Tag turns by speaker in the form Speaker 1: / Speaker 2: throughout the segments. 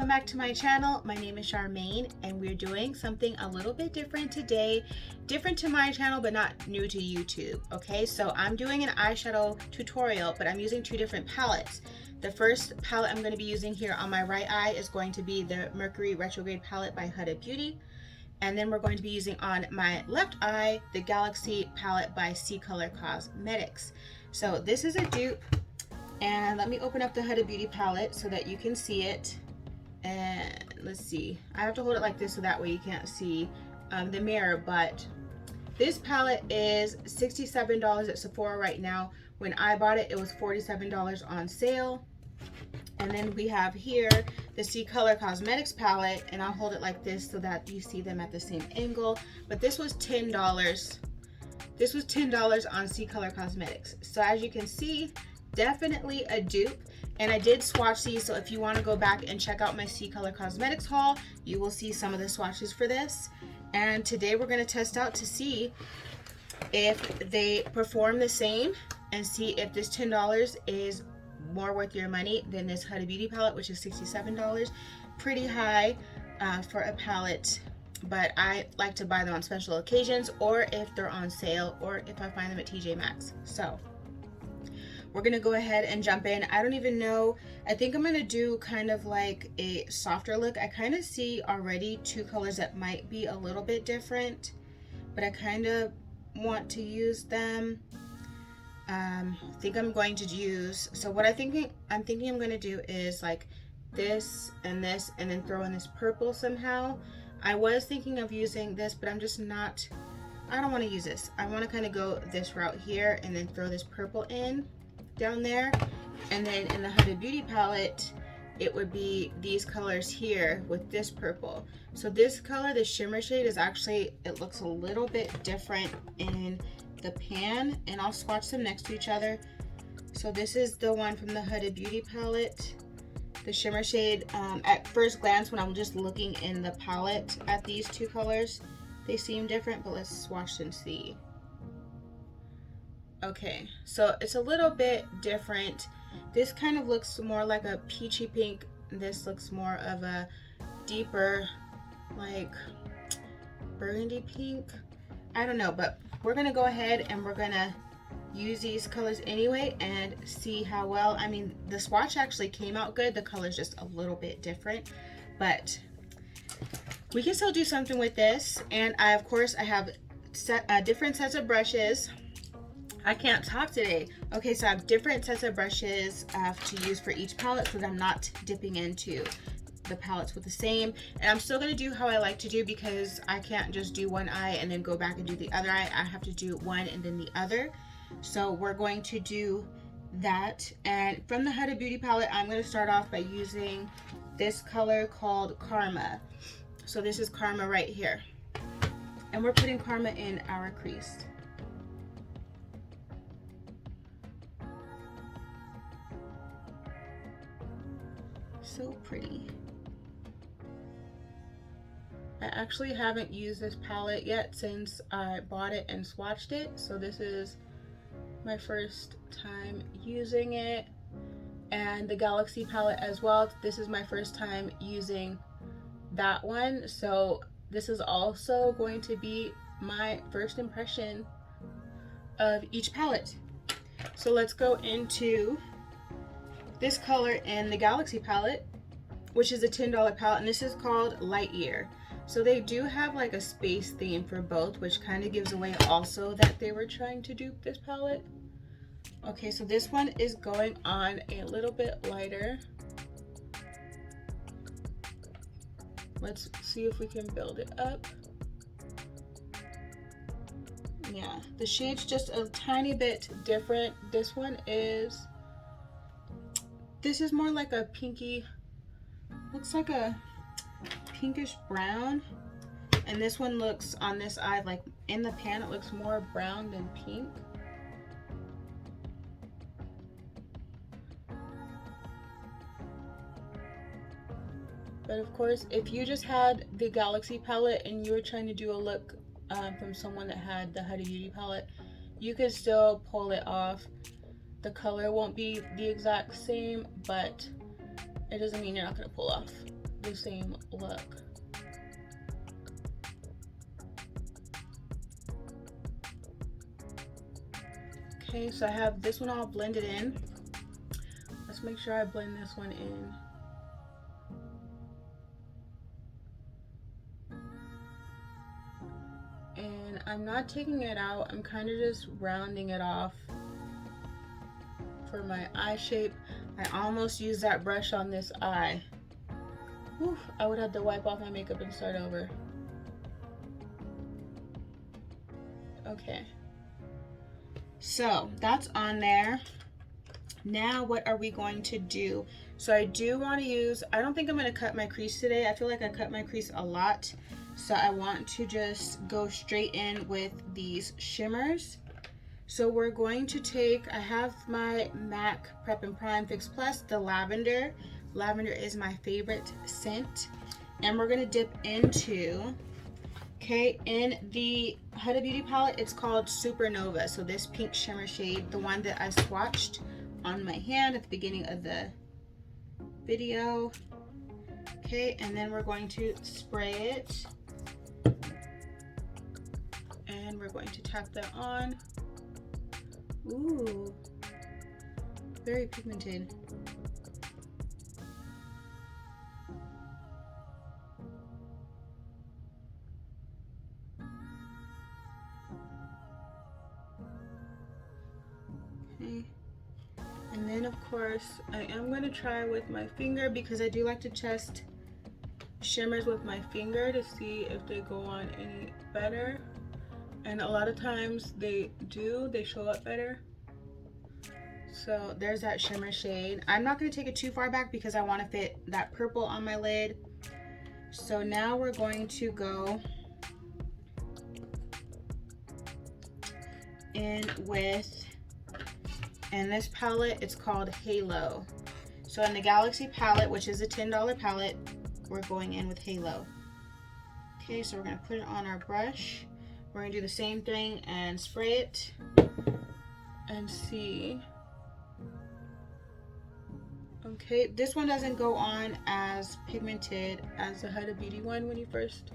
Speaker 1: welcome back to my channel. My name is Charmaine and we're doing something a little bit different today. Different to my channel but not new to YouTube. Okay, so I'm doing an eyeshadow tutorial, but I'm using two different palettes. The first palette I'm going to be using here on my right eye is going to be the Mercury Retrograde palette by Huda Beauty. And then we're going to be using on my left eye the Galaxy palette by C Color Cosmetics. So this is a dupe. And let me open up the Huda Beauty palette so that you can see it. And let's see, I have to hold it like this so that way you can't see the mirror. But this palette is $67 at Sephora right now. When I bought it, it was $47 on sale. And then we have here the C Color Cosmetics palette, and I'll hold it like this so that you see them at the same angle. But this was $10. This was $10 on C Color Cosmetics. So as you can see, definitely a dupe. And I did swatch these, so if you want to go back and check out my C Color Cosmetics haul, you will see some of the swatches for this. And today we're going to test out to see if they perform the same and see if this $10 is more worth your money than this Huda Beauty palette, which is $67. Pretty high for a palette, but I like to buy them on special occasions or if they're on sale or if I find them at TJ Maxx. So we're gonna go ahead and jump in. I don't even know, I think I'm gonna do kind of like a softer look. I kind of see already two colors that might be a little bit different, but I kind of want to use them. I think I'm going to use, so what I'm thinking I'm gonna do is like this and then throw in this purple somehow. I was thinking of using this, but I'm just not, I don't want to use this. I want to kind of go this route here and then throw this purple in down there. And then in the Huda Beauty palette, it would be these colors here with this purple. So this color, the shimmer shade, is actually, it looks a little bit different in the pan, and I'll swatch them next to each other. So this is the one from the Huda Beauty palette, the shimmer shade. At first glance, when I'm just looking in the palette at these two colors, they seem different, but let's swatch and see. Okay, so it's a little bit different. This kind of looks more like a peachy pink. This looks more of a deeper, like burgundy pink. I don't know, but we're gonna go ahead and we're gonna use these colors anyway and see how well. I mean, the swatch actually came out good. The color's just a little bit different, but we can still do something with this. And I, of course, I have different sets of brushes. I can't talk today. Okay, so I have different sets of brushes to use for each palette because I'm not dipping into the palettes with the same. And I'm still gonna do how I like to do because I can't just do one eye and then go back and do the other eye. I have to do one and then the other. So we're going to do that. And from the Huda Beauty palette, I'm gonna start off by using this color called Karma. So this is Karma right here. And we're putting Karma in our crease. So pretty. I actually haven't used this palette yet since I bought it and swatched it, so this is my first time using it. And the Galaxy palette as well, this is my first time using that one, so this is also going to be my first impression of each palette. So let's go into this color in the Galaxy palette, which is a $10 palette, and this is called Light Year. So they do have like a space theme for both, which kind of gives away also that they were trying to dupe this palette. Okay, so this one is going on a little bit lighter. Let's see if we can build it up. Yeah, the shade's just a tiny bit different. This one is, this is more like a pinky, looks like a pinkish brown. And this one looks on this eye, like in the pan, it looks more brown than pink. But of course, if you just had the Galaxy palette and you were trying to do a look from someone that had the Huda Beauty palette, you could still pull it off. The color won't be the exact same, but it doesn't mean you're not going to pull off the same look. Okay, so I have this one all blended in. Let's make sure I blend this one in. And I'm not taking it out, I'm kind of just rounding it off for my eye shape. I almost used that brush on this eye. Whew, I would have to wipe off my makeup and start over. Okay. So that's on there. Now what are we going to do? So I do want to use, I don't think I'm going to cut my crease today. I feel like I cut my crease a lot. So I want to just go straight in with these shimmers. So we're going to take, I have my MAC Prep and Prime Fix Plus, the lavender. Lavender is my favorite scent. And we're going to dip into, okay, in the Huda Beauty palette, it's called Supernova. So this pink shimmer shade, the one that I swatched on my hand at the beginning of the video. Okay, and then we're going to spray it. And we're going to tap that on. Ooh, very pigmented. Okay. And then of course, I am going to try with my finger because I do like to test shimmers with my finger to see if they go on any better. And a lot of times they do, they show up better. So there's that shimmer shade. I'm not going to take it too far back because I want to fit that purple on my lid. So now we're going to go in with, in this palette, it's called Halo. So in the Galaxy palette, which is a $10 palette, we're going in with Halo. Okay, so we're going to put it on our brush. We're going to do the same thing and spray it and see. Okay, this one doesn't go on as pigmented as the Huda Beauty one when you first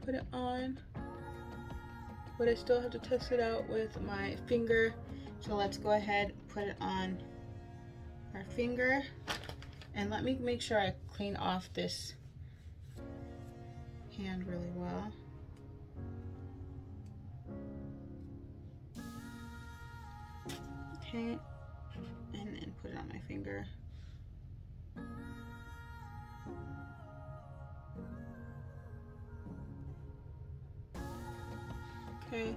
Speaker 1: put it on, but I still have to test it out with my finger. So let's go ahead and put it on our finger, and let me make sure I clean off this hand really well. Okay, and then put it on my finger. Okay,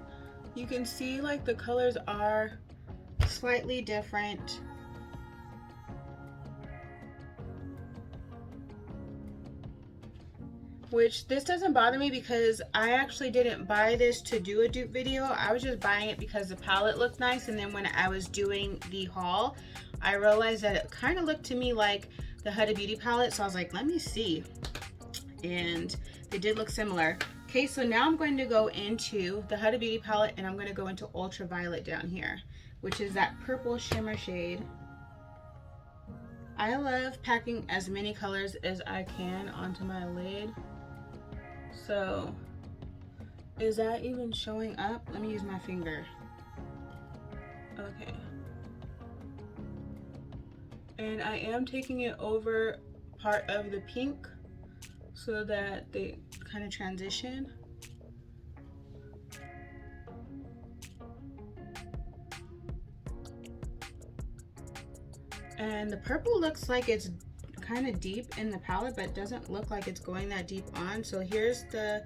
Speaker 1: you can see like the colors are slightly different. Which this doesn't bother me because I actually didn't buy this to do a dupe video. I was just buying it because the palette looked nice, and then when I was doing the haul, I realized that it kind of looked to me like the Huda Beauty palette, so I was like, let me see. And they did look similar. Okay, so now I'm going to go into the Huda Beauty palette, and I'm going to go into Ultraviolet down here, which is that purple shimmer shade. I love packing as many colors as I can onto my lid. So, is that even showing up? Let me use my finger. Okay. And I am taking it over part of the pink so that they kind of transition. And the purple looks like it's kind of deep in the palette, but it doesn't look like it's going that deep on. So here's the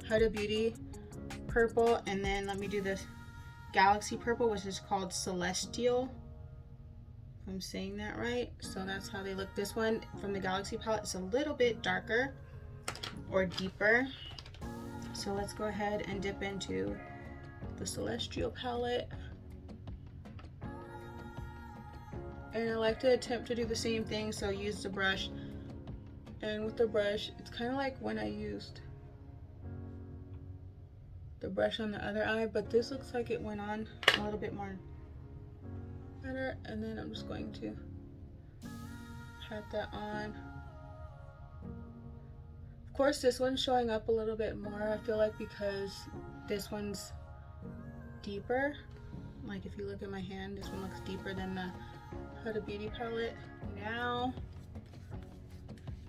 Speaker 1: Huda Beauty purple, and then let me do this Galaxy purple, which is called Celestial, if I'm saying that right. So that's how they look. This one from the Galaxy palette is a little bit darker or deeper. So let's go ahead and dip into the Celestial palette. And I like to attempt to do the same thing, so use the brush. And with the brush, it's kind of like when I used the brush on the other eye, but this looks like it went on a little bit more better. And then I'm just going to pat that on. course, this one's showing up a little bit more, I feel like, because this one's deeper. Like if you look at my hand, this one looks deeper than the Huda Beauty palette. Now,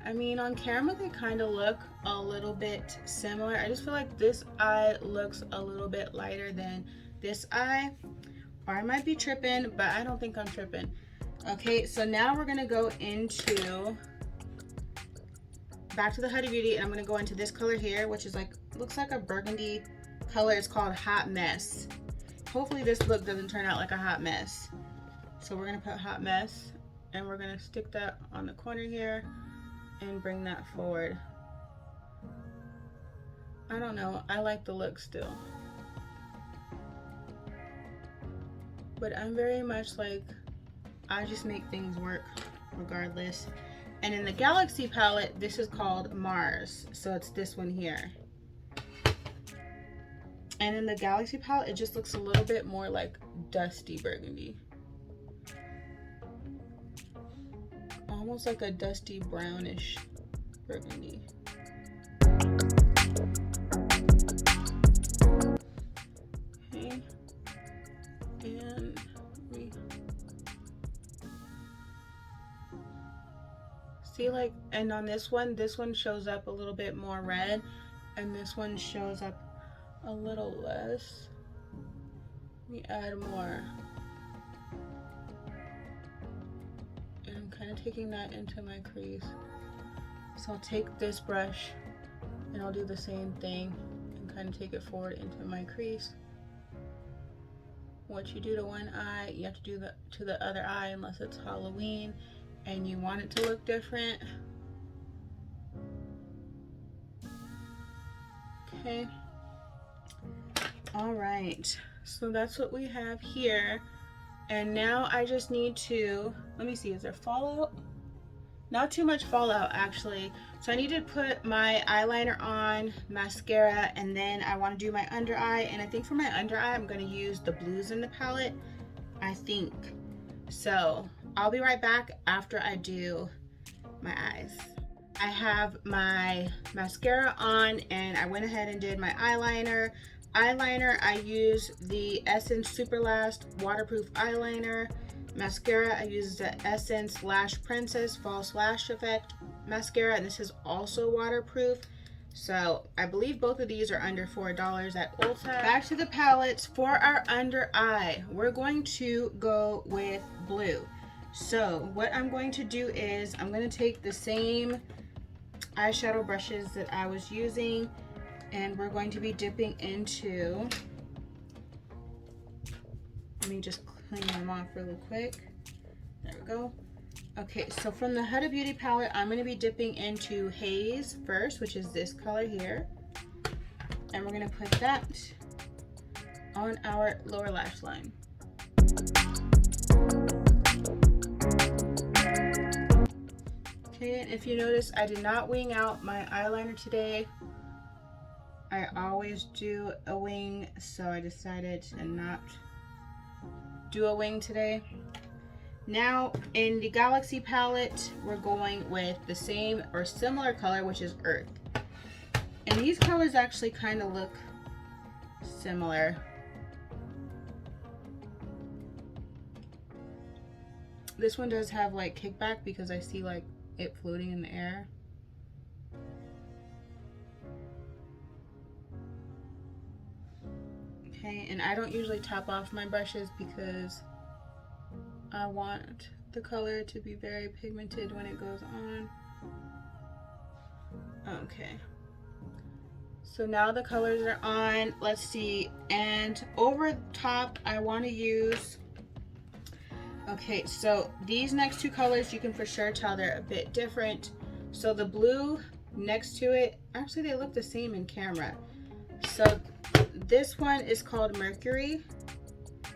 Speaker 1: I mean, on camera they kind of look a little bit similar. I just feel like this eye looks a little bit lighter than this eye, or I might be tripping, but I don't think I'm tripping. Okay, so now we're gonna go into back to the Huda Beauty, and I'm gonna go into this color here, which is like, looks like a burgundy color. It's called Hot Mess. Hopefully this look doesn't turn out like a hot mess. So we're gonna put Hot Mess, and we're gonna stick that on the corner here and bring that forward. I don't know, I like the look still, but I'm very much like, I just make things work regardless. And in the Galaxy palette, this is called Mars, so it's this one here. And in the Galaxy palette, it just looks a little bit more like dusty burgundy, almost like a dusty brownish burgundy. Okay, and we see, like, and on this one shows up a little bit more red, and this one shows up a little less. Let me add more. And I'm kind of taking that into my crease. So I'll take this brush and I'll do the same thing and kind of take it forward into my crease. What you do to one eye, you have to do to the other eye, unless it's Halloween and you want it to look different. Okay. All right, so that's what we have here. And now I just need to, let me see, is there fallout? Not too much fallout actually. So I need to put my eyeliner on, mascara, and then I want to do my under eye. And I think for my under eye, I'm going to use the blues in the palette, I think. So I'll be right back after I do my eyes. I have my mascara on, and I went ahead and did my eyeliner. I use the Essence Super Last Waterproof Eyeliner. Mascara, I use the Essence Lash Princess False Lash Effect Mascara, and this is also waterproof. So I believe both of these are under $4 at Ulta. Back to the palettes. For our under eye, we're going to go with blue. So what I'm going to do is I'm going to take the same eyeshadow brushes that I was using, and we're going to be dipping into, let me just clean them off really quick. There we go. Okay, so from the Huda Beauty palette, I'm going to be dipping into Haze first, which is this color here. And we're going to put that on our lower lash line. Okay, and if you notice, I did not wing out my eyeliner today. I always do a wing, so I decided to not do a wing today. Now in the Galaxy palette, we're going with the same or similar color, which is Earth. And these colors actually kind of look similar. This one does have like kickback because I see like it floating in the air. Okay, and I don't usually top off my brushes because I want the color to be very pigmented when it goes on. Okay, so now the colors are on. Let's see, and over top I want to use, okay, so these next two colors you can for sure tell they're a bit different. So the blue next to it, actually they look the same in camera. So this one is called Mercury.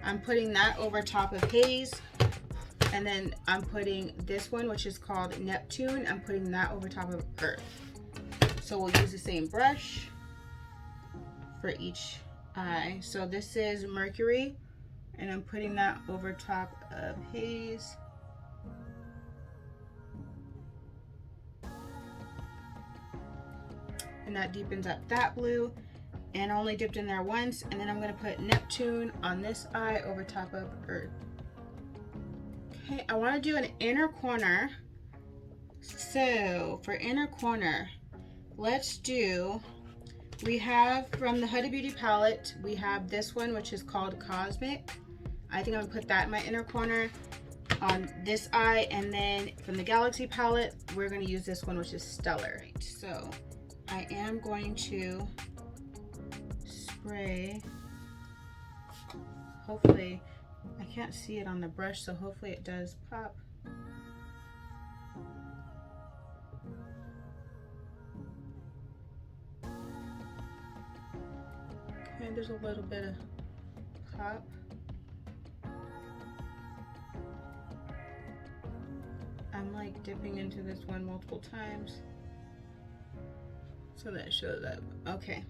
Speaker 1: I'm putting that over top of Haze. And then I'm putting this one, which is called Neptune. I'm putting that over top of Earth. So we'll use the same brush for each eye. So this is Mercury, and I'm putting that over top of Haze. and that deepens up that blue. And I only dipped in there once, and then I'm gonna put Neptune on this eye over top of Earth. Okay, I wanna do an inner corner. So for inner corner, let's do, we have from the Huda Beauty palette, we have this one, which is called Cosmic. I think I'm gonna put that in my inner corner on this eye. And then from the Galaxy palette, we're gonna use this one, which is Stellar. So I am going to spray, hopefully, I can't see it on the brush, so hopefully it does pop. Okay, there's a little bit of pop. I'm like dipping into this one multiple times so that shows up. Okay.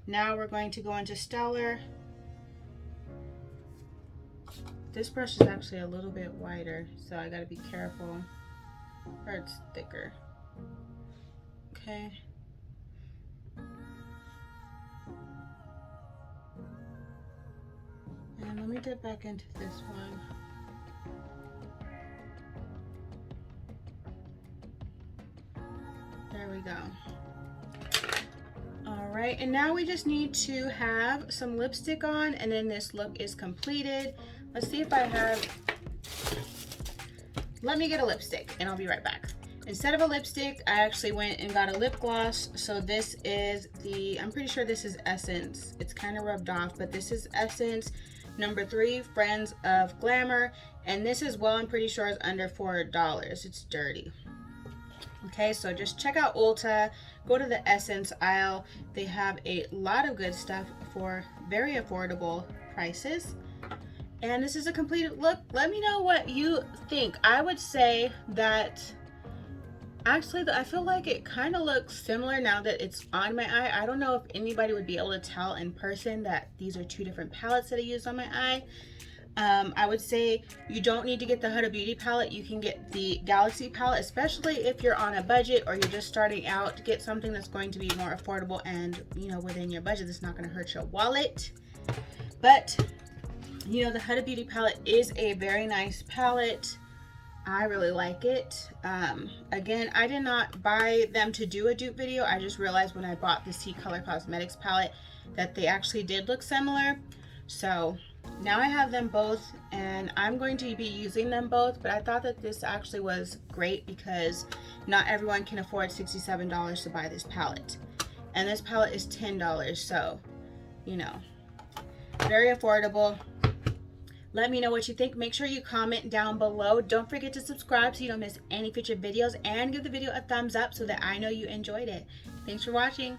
Speaker 1: Now we're going to go into Stellar. This brush is actually a little bit wider, so I gotta be careful, or it's thicker. Okay. And let me dip back into this one. There we go. All right, and now we just need to have some lipstick on, and then this look is completed. Let's see if I have, let me get a lipstick and I'll be right back. Instead of a lipstick, I actually went and got a lip gloss. So this is the, I'm pretty sure this is Essence. It's kind of rubbed off, but this is Essence number 3, Friends of Glamour. And this as well, I'm pretty sure is under $4. It's dirty. Okay, so just check out Ulta, go to the Essence aisle. They have a lot of good stuff for very affordable prices. And this is a completed look. Let me know what you think. I would say that actually I feel like it kind of looks similar now that it's on my eye. I don't know if anybody would be able to tell in person that these are 2 different palettes that I used on my eye. I would say you don't need to get the Huda Beauty palette. You can get the Galaxy palette, especially if you're on a budget or you're just starting out. Get something that's going to be more affordable and, you know, within your budget. That's not going to hurt your wallet. But, you know, the Huda Beauty palette is a very nice palette. I really like it. Again, I did not buy them to do a dupe video. I just realized when I bought the C Color Cosmetics palette that they actually did look similar. So now I have them both and I'm going to be using them both, but I thought that this actually was great because not everyone can afford $67 to buy this palette. And this palette is $10, so, you know, very affordable. Let me know what you think. Make sure you comment down below. Don't forget to subscribe so you don't miss any future videos, and give the video a thumbs up so that I know you enjoyed it. Thanks for watching.